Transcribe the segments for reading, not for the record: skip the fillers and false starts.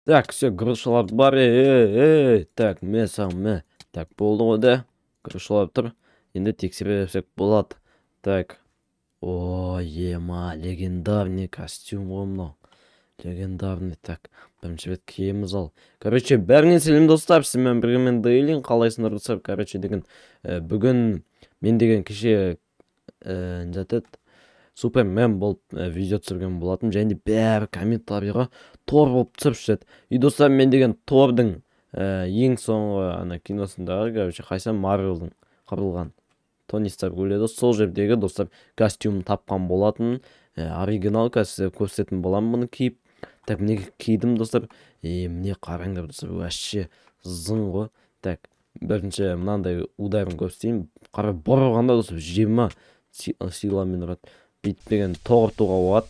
Так, все, грушалар бар. Так, мә. Так, болды ғой да. Грушалар тұр. Енді тексере берсек болады. Так. О, ема, легендарный костюм ғой мынау. Легендарный. Так, бірінші рет киеміз ал. Короче, бәріңе сәлем достар. Сізбен біргемен Дейлин. Қалайсыңдар достар? Короче, деген бүгін мен деген кеше жатады. Супермен болып видео түсірген болатын. Және бәрі комментарийға Тор болып түсіріп жүреді. И достар, мен деген Тордың ең соңғы ана киносындағы, короче, қайсам Марвелдің құрылған Тони Старк өледі. Сол жердегі достар костюм тапқан болатын. Оригинал костюм көрсететін боламын бұны киіп. Так, міне кидім достар. Міне қараңдар достар, вообще зың ғой. Так, бірінші мынандай ударын көрсетейін. Қара бұрғанда достар 20 силамен ұрады. Бүйтіп деген тоғыртуға болады.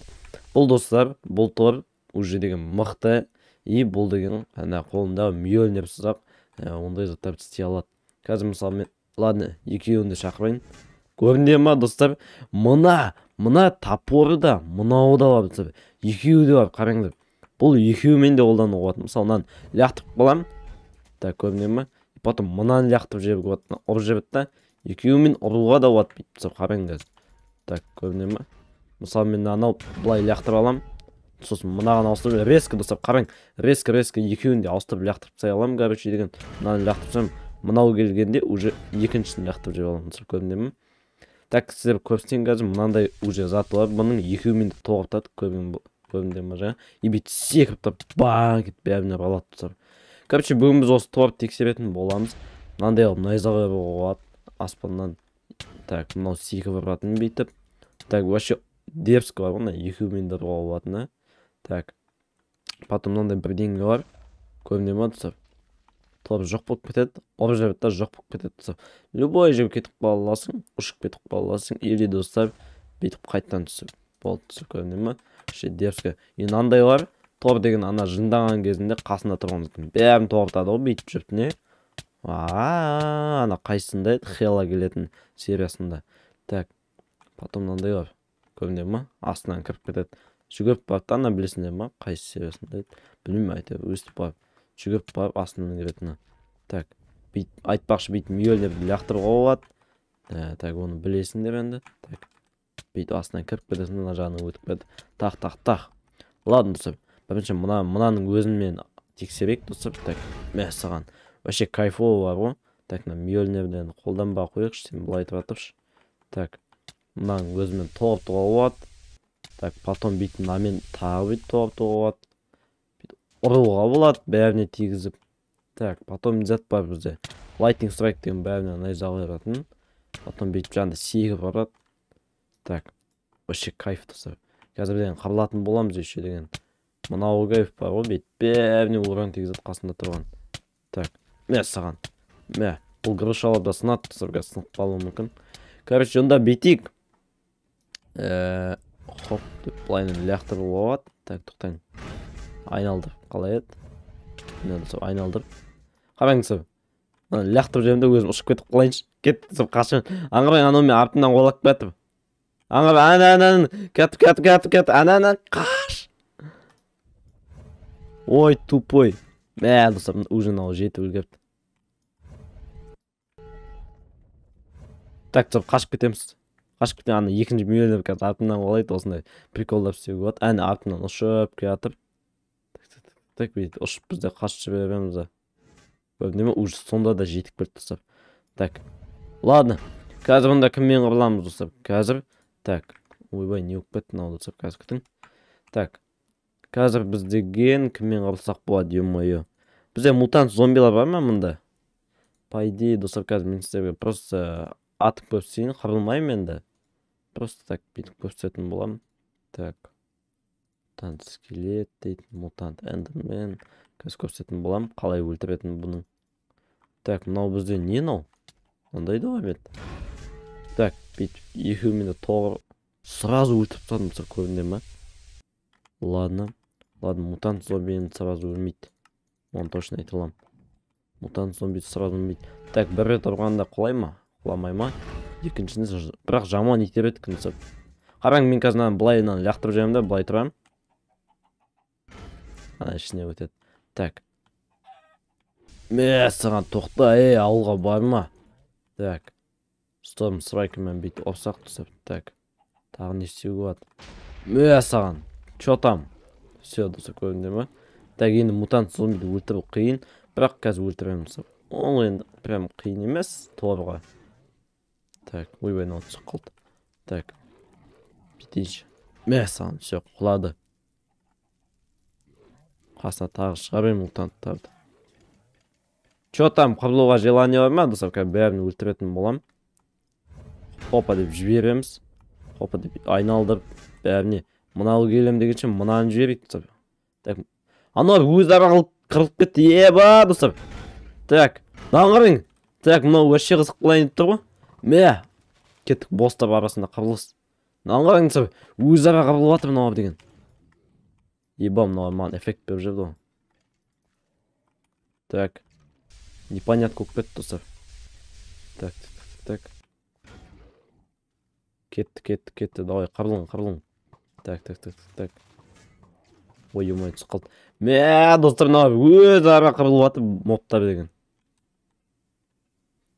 Бұл достар, бұл Тор уже деген мықты. И бұл деген ана қолында Мьёльнир сызақ ондай заттар істей алады. Қазір мысалы мен, ладно, екеуін де шақырайын. Көрінде ма достар? Мына топоры да, мынауы да бар достар. Екеуі де бар, қараңдар. Бұл екеуімен де қолдануға болады. Мысалы, мынаны лақтырып қалам. Так, көрінде ма? Потом мынаны лақтырып жіберіп болады. Ұрып жіберді да. Екеуімен ұруға да болады бүйтіп достар, қараңдар. Так, көріне ма? Мысалы, мен анау былай лақтырып алам. Сосын мынаған ауыстырып, резко достар, қараң. Резко екеуін де ауыстырып лақтырып сай алам. Короче, деген мынаны лақтырсам, мынау келгенде уже екіншісін лақтырып жіберіп алам. Достар, көріне ма? Так, сіздер көрсетейін қазір, мынандай уже заты бар. Бұның екеуімен де тоғыртады. Көрінде ма жаңа? И бүйтіп секіріп тұрып, баң кетіп бәріне алады достар. Короче, бүгін біз осы Торды тексеретін боламыз. Мынандай алып найзағай болады аспаннан. Так, мынау секіріп ұратын бүйтіп. Так, вообще дерзко бар ғой, екеуімен де ұруға болатын. Так, потом мынандай бірдеңе бар. Көріне ма достар? Тор жоқ болып кетеді. Ұрып жібереді да жоқ болып кетеді достар. Любой жерге кетіп қала аласың, ұшып кетіп қала аласың. Или достар, бүйтіп қайттан түсіп болды достар, көріне ма? Вообще дерзко. Енді андай бар. Тор деген ана жындаған кезінде қасында тұрғандықтың бәрін тоғыртады ғой, бүйтіп жүріп не? Ана қайсында еді? Хела келетін сериясында. Так, потом мынандай бар. Көрінде ма? Астынан кіріп кетеді. Жүгіріп барып, ана білесіңдер ма? Қайсы сериясында еді? Білмеймін, әйтеуір өстіп барып. Жүгіріп барып, астынан кіретіні. Так, айтпақшы бүйтіп Мьёльнирді лақтыруға болады. Так, оны білесіңдер енді. Так, бүйтіп астынан кіріп кетесің, мына жағынан өтіп кетеді. Так. Ладно, достар. Бірінші мынаның өзін мен тексерейік, достар. Так, мәссаған. Вообще кайфовый бар ғой. Так, Мьёльнирден қолданба қойықшы, сен былай тұратыпшы. Так, мынаның өзімен тоғыртуға болады. Так, потом бүйтіп мынамен тағы бүйтіп тоғыртуға болады. Ұруға болады, бәріне тигізіп. Так, потом зат бар бізде. Lightning Strike деген бәріне найзағай ұратын. Потом бүйтіп жанында секіріп ұрады. Так, вообще кайф достар. Қазір деген қырылатын боламыз еще деген. Мынау кайф бар ғой, бүйтіп бәріне уран тигізіп қасында тұрған. Так, саған. Бұл грушаларда сынады достар, сынып қалуы мүмкін. Короче, онда бүйтейік. Хоп, деп былайынан лақтырып болады. Так, тоқтайын. Айналдыр. Қалай еді? Айналдыр. Қараңыздар. Лақтырып жерімде өзім ұшып кетіп қалайыншы. Кетіп қашын. Аңғырайын, анау мен артынан қолап кетіп. Аңғырайын, кетіп. Қаш. Ой, тупой. Достар, уже мынау жетіп үлгерді. Так, қашып кетеміз. Қашып кетем, ана екінші Мьёльнир қазір артынан қолайды, осындай приколдап істеуге болады. Артынан ұшып кетіп. Так, бүйтіп ұшып бізде қашып жібереміз. Көрдіңіз ме? Уже сонда да жетіп келді достар. Так, ладно. Қазір мұнда кіммен қырыламыз достар? Қазір. Так, ойбай, не болып кетті мынау достар, қазір күтің. Так, қазір біз деген кіммен қырылсақ болады, ё-моё. Бізде мутант зомбилар бар ма мұнда? По идее, достар, қазір мен сіздерге просто атып көрсетейін, қырылмаймын енді. Просто так бүйтіп көрсететін болам. Так, мутант скелет дейді, мутант эндермен. Қазір көрсететін болам, қалай өлтіретін бұның. Так, мынау бізде не мынау? Ондай да бар еді. Так, бүйтіп екеуімен де тоғыр сразу өлтіріп тастадым, достар, көрінде ма? Ладно, мутант зомбиін сразу өлмейді. Оны точно айта аламын. Мутант зомби сразу өлмейді. Так, бір рет ұрғанда құлай ма? Құламай ма? Екіншісінде бірақ жаман итереді күнсіп. Қараң, мен қазір былайынан лақтырып жайымда, былай тұрам. Ана ішіне өтеді. Так. Саған тоқта, ауылға барма. Так. Storm Strike'мен бүйтіп опсақ түсіп. Так. Тағы не істеуге болады. Саған. Чё там? Все, достар, көрдіңдер ме? Так, енді мутант зомбиді өлтіру қиын. Бірақ қазір өлтіреміз. Ол енді прям қиын емес. Торға. Так, ойбай, мынау түсіп қалды. Так. Бүйтейінші. Саған, все, құлады. Қасына тағы шығарайын мутанттарды. Чё там, қырылуға желание бар ма? Достар, бәрін өлтіретін болам. Хопа деп жібереміз. Хопа деп айналдырып бәріне. Мынау келем дегенше мынаны жіберейік, достар. Так. Анау өзара қырылып кетті. Еба, достар. Так. Даңғырың. Так, мынау өше қызық қылайын деп тұр ғой. Кеттік бостар арасында қырылыс. Даңғырың, достар. Өзара қырылып жатыр мынау деген. Еба, мынау маған эффект беріп жүрді ғой. Так. Непонятно көп кетті, достар. Так. Кетті. Давай, қырылың. Так. Ой, өмай түсіп қалды. Достар, мынау өзара қырылып жатыр моптар деген.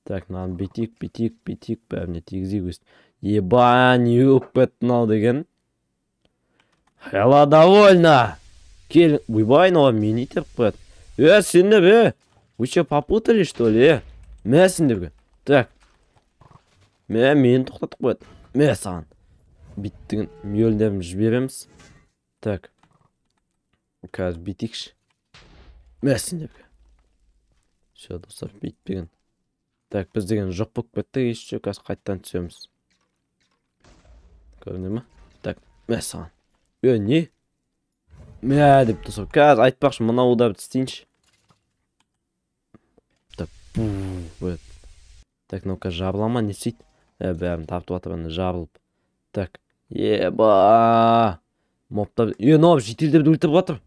Так, мынаны бетик, бәріне тигізейік өст. Еба, не өп кетті мынау деген. Хела довольно. Кел, ойбай, мынау мені итеріп қояды. Сендер, вы что, попутали, что ли? Сендерге. Так. Мені тоқтатып қояды. Саған. Биттігін мөлдерін жібереміз. Так. Қазір битейікші. Сендерге. Все, достар, битпеген. Так, біз деген жоқ болып кетті. Еще қазір қайттан түсеміз. Көріне ма? Так, саған. Не? Деп достар, қазір айтпақшы мынау да істейінші. Так, так, мынау қазір жабылама, не істейді? Бәрін тартып атыраны жабылып. Так, еба. Моптар, мынау жетелдерді өлтіріп жатыр.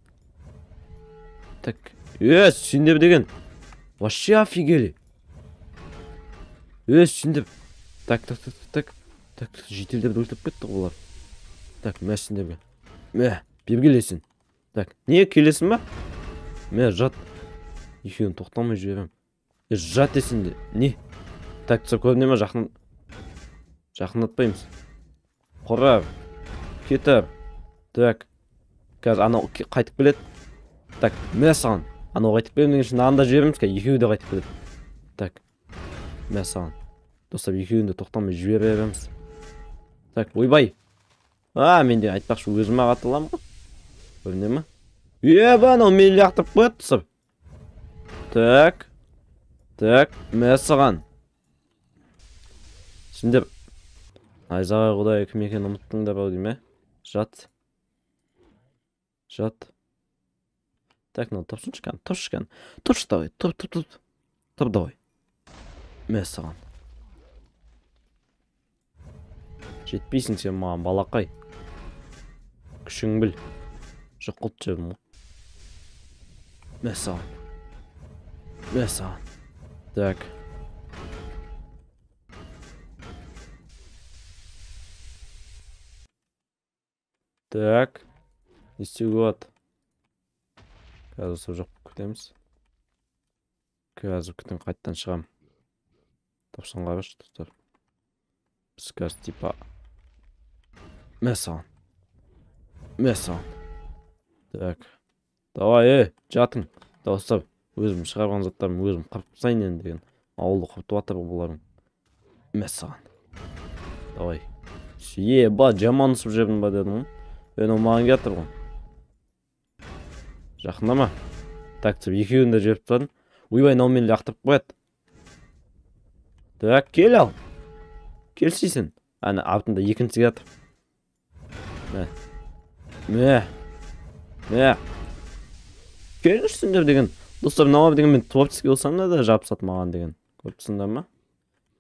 Так, сендер деген. Вообще офигели. Сендер. Так, жетелдерді өлтіріп кетті олар. Так, сендерге. Бергелесін. Так, не келесін ба? Жат. Екеуін тоқтамай жіберем. Жат есінде. Не? Так, көріне ма жақындатпаймыз. Құрап. Кетіп. Так. Қазір анау қайтып келеді. Так, саған. Анау қайтып келем деген үшін анда жібереміз. Екеуі де қайтып келеді. Так. Саған. Достар, екеуін де тоқтамай жібереміз. Так, ойбай. Мен де айтпақшы өзіме қатыламын ғой. Көріне ма? Анау мені лақтырып қояды, достар. Так. Саған. Сендер айзаға құдай кім екенін ұмыттыңдар ау дейме? Жат. Так, тұршы давай. Тұр давай. Саған. Жетпейсің сен маған, балақай. Күшің біл. Жұқылт жерім ғой. Саған. Так. Так. Істеуге болады. Қазір сол жоқ күтеміз. Қазір күтім қайттан шығам. Тапсан қараш, достар. Біз қазір типа. Саған. Так. Давай, жатың. Достар, өзім шығарған заттарым өзім қырып сайын енді деген. Ауылды қыртып атыр бұларың. Саған. Давай. Жаманысып жердің ба дедім. Маған кетір ғой. Жақындама. Так, екеуін де жеріп тұрадым. Ойбай, мынау мені лақтырып қояды. Так, кел ал. Келсейсің. Артында екінші кетір. Келіңізсіңдер деген. Достар, мынау деген мен творческий болсам да жабысады маған деген. Көріпсіңдер ма?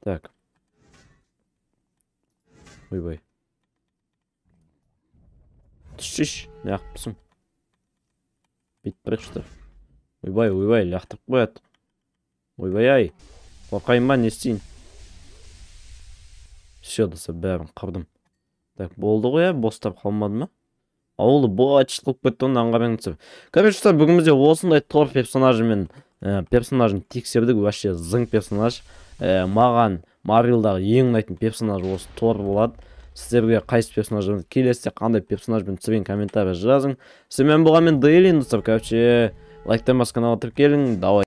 Так. Ойбай. Түшіш, не ақпысың? Бейт бірекшітір. Ойбай, лақтырып қояды. Ойбай, қорқайын ба, не істейін? Все, достар, бәрін қырдым. Так, болды ғой, бостап қалмады ма? ауылы бочт қылып кетті оны аңғарыңыздар. Короче, достар, бүгін бізде осындай тор персонажымен персонажын тексердік. Вообще зың персонаж. Маған Марвелдағы ең ұнайтын персонаж осы Тор болады. Сіздерге қайсы персонажды келесіде қандай персонажбен түсірген комментарий жазың. Сіздермен болған мен Дейлин, достар. Короче, лайктан басқа каналға тіркелің. Давай.